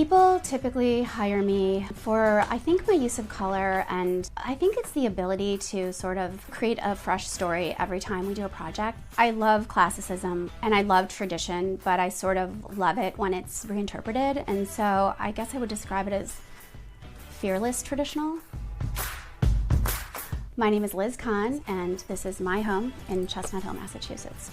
People typically hire me for, I think, my use of color, and I think it's the ability to sort of create a fresh story every time we do a project. I love classicism and I love tradition, but I sort of love it when it's reinterpreted, and so I guess I would describe it as fearless traditional. My name is Liz Cann, and this is my home in Chestnut Hill, Massachusetts.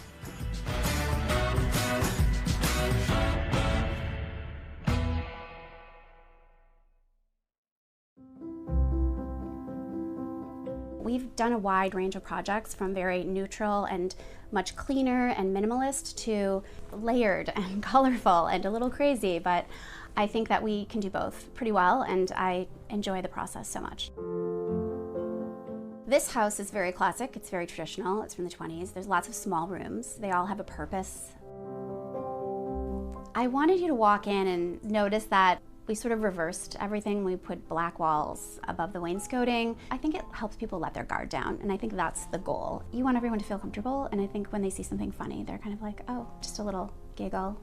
We've done a wide range of projects, from very neutral and much cleaner and minimalist to layered and colorful and a little crazy, but I think that we can do both pretty well, and I enjoy the process so much. This house is very classic, it's very traditional, it's from the 20s. There's lots of small rooms, they all have a purpose. I wanted you to walk in and notice that we sort of reversed everything. We put black walls above the wainscoting. I think it helps people let their guard down, and I think that's the goal. You want everyone to feel comfortable, and I think when they see something funny, they're kind of like, oh, just a little giggle.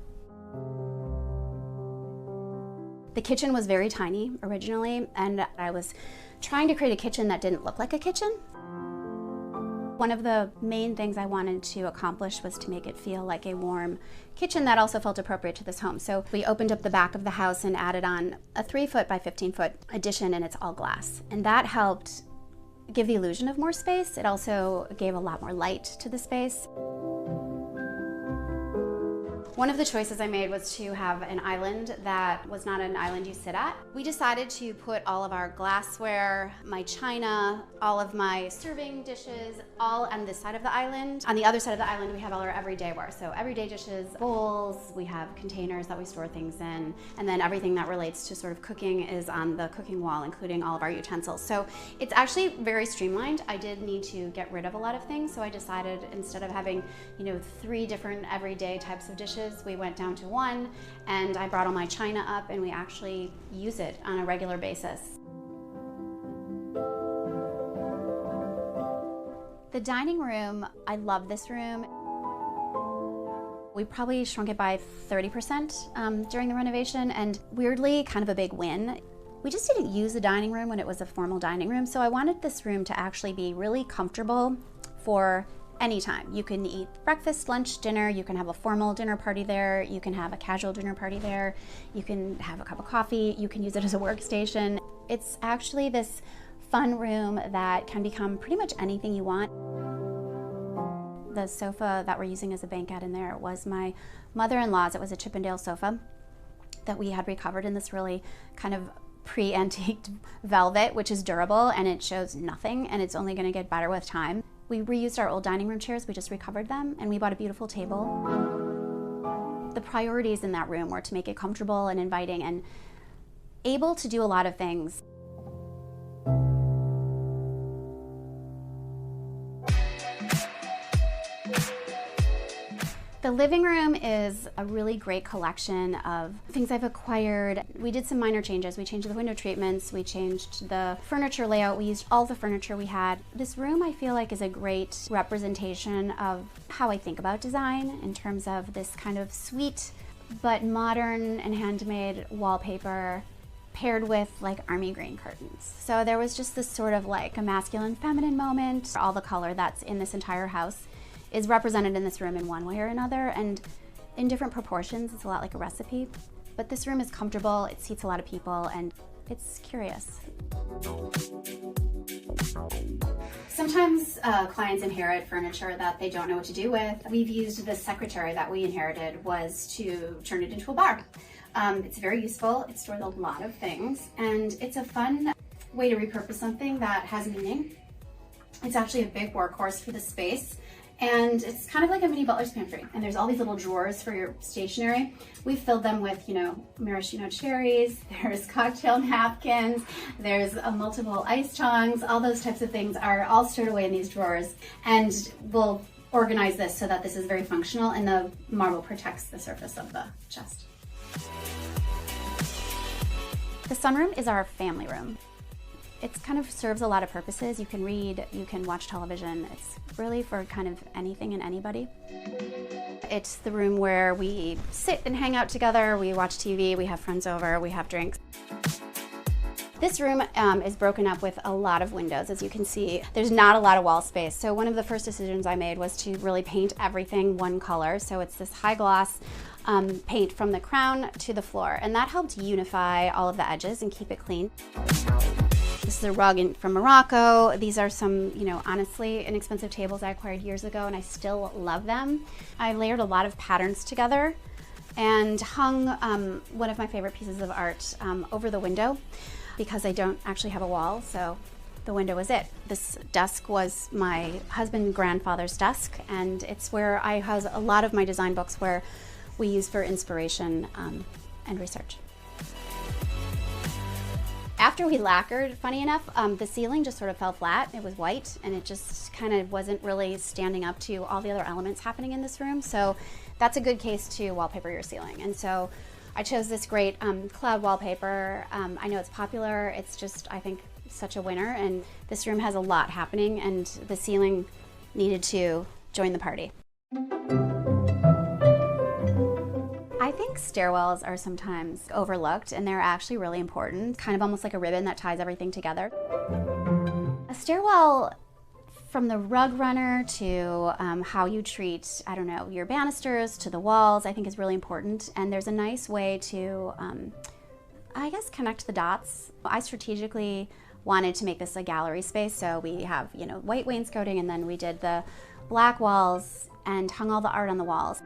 The kitchen was very tiny originally, and I was trying to create a kitchen that didn't look like a kitchen. One of the main things I wanted to accomplish was to make it feel like a warm kitchen that also felt appropriate to this home. So we opened up the back of the house and added on a 3-foot by 15-foot addition, and it's all glass. And that helped give the illusion of more space. It also gave a lot more light to the space. One of the choices I made was to have an island that was not an island you sit at. We decided to put all of our glassware, my china, all of my serving dishes, all on this side of the island. On the other side of the island, we have all our everyday ware. So everyday dishes, bowls, we have containers that we store things in, and then everything that relates to sort of cooking is on the cooking wall, including all of our utensils. So it's actually very streamlined. I did need to get rid of a lot of things, so I decided instead of having, 3 different everyday types of dishes, we went down to 1, and I brought all my china up, and we actually use it on a regular basis. The dining room, I love this room. We probably shrunk it by 30% during the renovation, and weirdly, kind of a big win. We just didn't use the dining room when it was a formal dining room, so I wanted this room to actually be really comfortable for anytime. You can eat breakfast, lunch, dinner, you can have a formal dinner party there, you can have a casual dinner party there, you can have a cup of coffee, you can use it as a workstation. It's actually this fun room that can become pretty much anything you want. The sofa that we're using as a banquette in there was my mother-in-law's. It was a Chippendale sofa that we had recovered in this really kind of pre-antiqued velvet, which is durable and it shows nothing, and it's only going to get better with time. We reused our old dining room chairs, we just recovered them, and we bought a beautiful table. The priorities in that room were to make it comfortable and inviting and able to do a lot of things. The living room is a really great collection of things I've acquired. We did some minor changes. We changed the window treatments, we changed the furniture layout, we used all the furniture we had. This room, I feel like, is a great representation of how I think about design in terms of this kind of sweet but modern and handmade wallpaper paired with like army green curtains. So there was just this sort of like a masculine feminine moment. All the color that's in this entire house is represented in this room in one way or another, and in different proportions. It's a lot like a recipe. But this room is comfortable, it seats a lot of people, and it's curious. Sometimes clients inherit furniture that they don't know what to do with. We've used the secretary that we inherited was to turn it into a bar. It's very useful, it stores a lot of things, and it's a fun way to repurpose something that has meaning. It's actually a big workhorse for the space. And it's kind of like a mini butler's pantry. And there's all these little drawers for your stationery. We filled them with, maraschino cherries, there's cocktail napkins, there's multiple ice tongs, all those types of things are all stored away in these drawers. And we'll organize this so that this is very functional, and the marble protects the surface of the chest. The sunroom is our family room. It kind of serves a lot of purposes. You can read, you can watch television. It's really for kind of anything and anybody. It's the room where we sit and hang out together, we watch TV, we have friends over, we have drinks. This room is broken up with a lot of windows. As you can see, there's not a lot of wall space. So one of the first decisions I made was to really paint everything one color. So it's this high gloss paint from the crown to the floor. And that helped unify all of the edges and keep it clean. This is a rug from Morocco. These are some, honestly inexpensive tables I acquired years ago and I still love them. I layered a lot of patterns together and hung one of my favorite pieces of art over the window, because I don't actually have a wall, so the window was it. This desk was my husband's grandfather's desk, and it's where I house a lot of my design books where we use for inspiration and research. After we lacquered, funny enough, the ceiling just sort of fell flat. It was white, and it just kind of wasn't really standing up to all the other elements happening in this room, so that's a good case to wallpaper your ceiling. And so I chose this great cloud wallpaper. I know it's popular, it's just, I think, such a winner, and this room has a lot happening, and the ceiling needed to join the party. I think stairwells are sometimes overlooked, and they're actually really important, kind of almost like a ribbon that ties everything together. A stairwell, from the rug runner to how you treat, I don't know, your banisters to the walls, I think is really important. And there's a nice way to, I guess, connect the dots. I strategically wanted to make this a gallery space, so we have, white wainscoting, and then we did the black walls and hung all the art on the walls.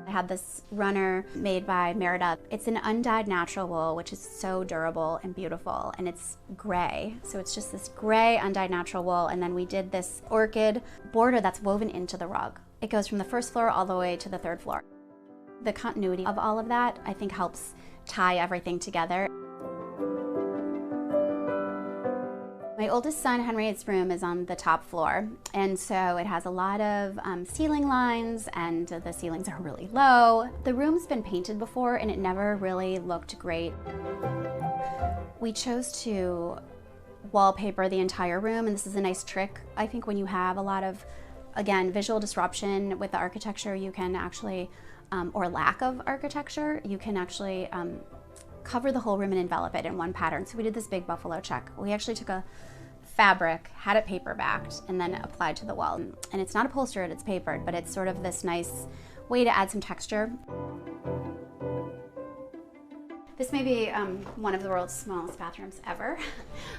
I had this runner made by Merida. It's an undyed natural wool, which is so durable and beautiful, and it's gray. So it's just this gray undyed natural wool, and then we did this orchid border that's woven into the rug. It goes from the first floor all the way to the third floor. The continuity of all of that, I think, helps tie everything together. My oldest son, Henry's room, is on the top floor, and so it has a lot of ceiling lines, and the ceilings are really low. The room's been painted before, and it never really looked great. We chose to wallpaper the entire room, and this is a nice trick. I think when you have a lot of, again, visual disruption with the architecture, you can actually, or lack of architecture, you can actually cover the whole room and envelop it in one pattern. So we did this big buffalo check. We actually took a fabric, had it paper backed, and then applied to the wall. And it's not upholstered, it's papered, but it's sort of this nice way to add some texture. This may be one of the world's smallest bathrooms ever,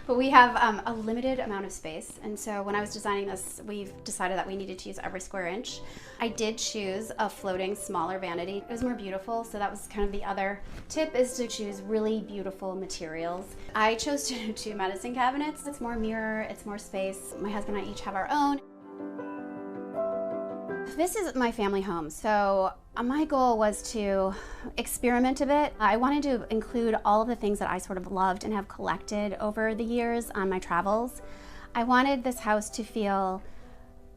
but we have a limited amount of space, and so when I was designing this, we've decided that we needed to use every square inch. I did choose a floating, smaller vanity. It was more beautiful, so that was kind of the other tip, is to choose really beautiful materials. I chose to do 2 medicine cabinets. It's more mirror, it's more space. My husband and I each have our own. This is my family home, so my goal was to experiment a bit. I wanted to include all of the things that I sort of loved and have collected over the years on my travels. I wanted this house to feel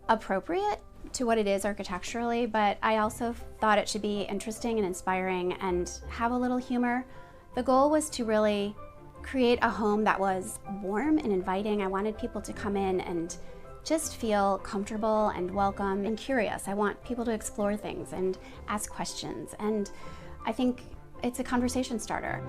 appropriate to what it is architecturally, but I also thought it should be interesting and inspiring and have a little humor. The goal was to really create a home that was warm and inviting. I wanted people to come in and just feel comfortable and welcome and curious. I want people to explore things and ask questions, and I think it's a conversation starter.